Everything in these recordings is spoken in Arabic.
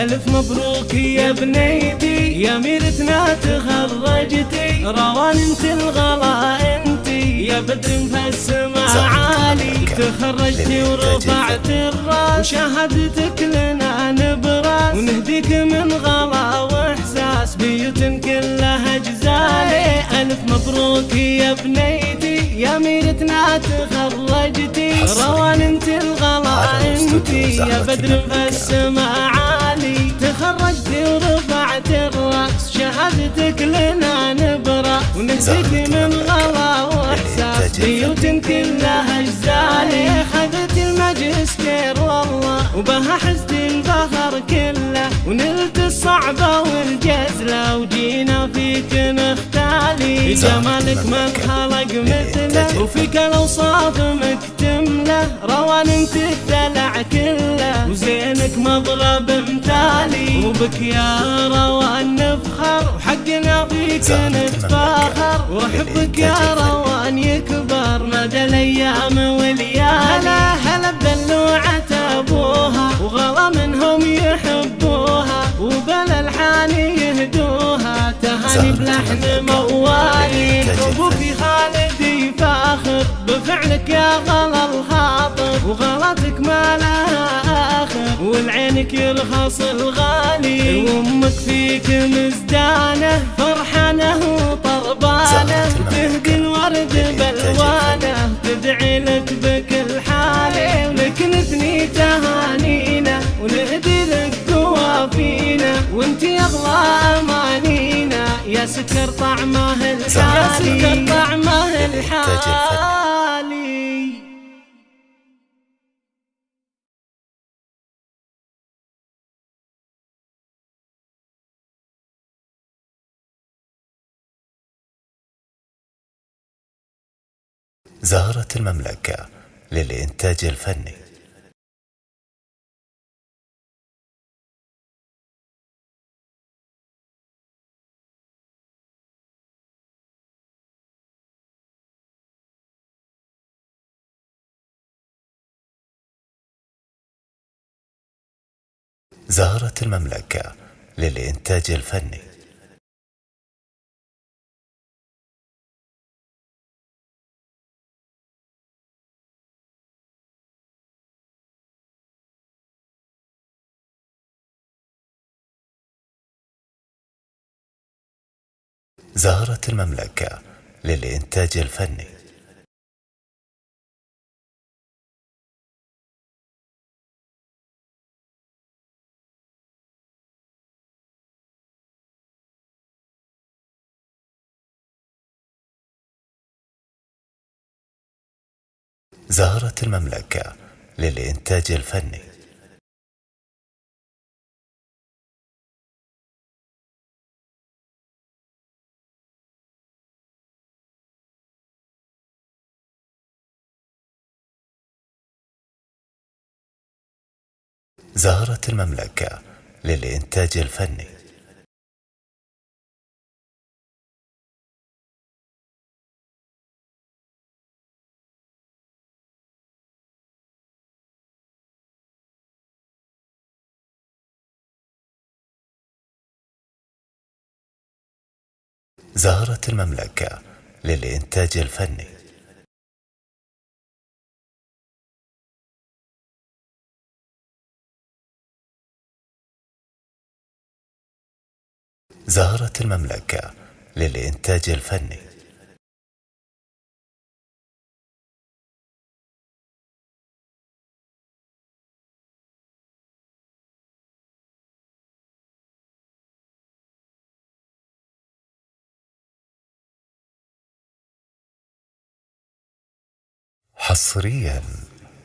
ألف مبروك يا بنيتي، يا ميرتنا تخرجتي، روان انت الغلا انتي، يا بدر في السماء عالي، تخرجتي ورفعت الراس، وشهادتك لنا نبراس، ونهديك من غلا واحساس، بيوت كلها جزالي. ألف مبروك يا بنيتي، يا ميرتنا تخرجتي، روان انت الغلا انتي، يا بدر في السماء عالي، تخرجتي ورفعت الراس، شهادتك لنا نبرة، ونهديك من غلا واحساس، بيوت كلها جزالي. خذت الماجستير والله وبها حزت الفخر كله، ونلت الصعبة والجزلة، وجينا فيك نختالي، جمالك ما انخلق مثله، وفيك الاوصاف مكتمله، روان انت الدلع كله، وزينك مضرب مثالي، وبك يا روان نفخر، وحقنا فيك نتفاخر، وحبك يا روان يكبر مدى الايام والليالي. هلا بدلوعة ابوها، وغلا منهم يحبوها، وبلا الحان يهدوها، تهاني بلحن موالي. ابوك خالدي فاخر بفعلك يا غلا الخاطر، وغلطك ما لها اخر، والعينك يرخص الغالي، وامك فيك مزدانه فرحانه وطربانه، تهدي الورد بالوانه، تدعي لك بكل حاله، ولك نثني تهانينا، ونهدي لك قوافينا، وانت اغلى امانينا، يا سكر طعمه الحالي، يا سكر طعمه الحالي. زهرة المملكة للإنتاج الفني. زهرة المملكة للإنتاج الفني. زهرة المملكة للإنتاج الفني. زهرة المملكة للإنتاج الفني. زهرة المملكة للإنتاج الفني. زهرة المملكة للإنتاج الفني. زهرة المملكة للإنتاج الفني. حصريا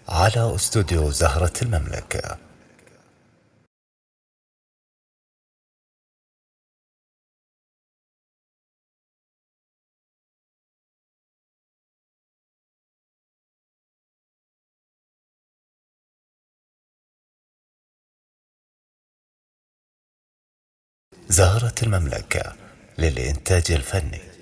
على استوديو زهرة المملكة. زهرة المملكة للإنتاج الفني.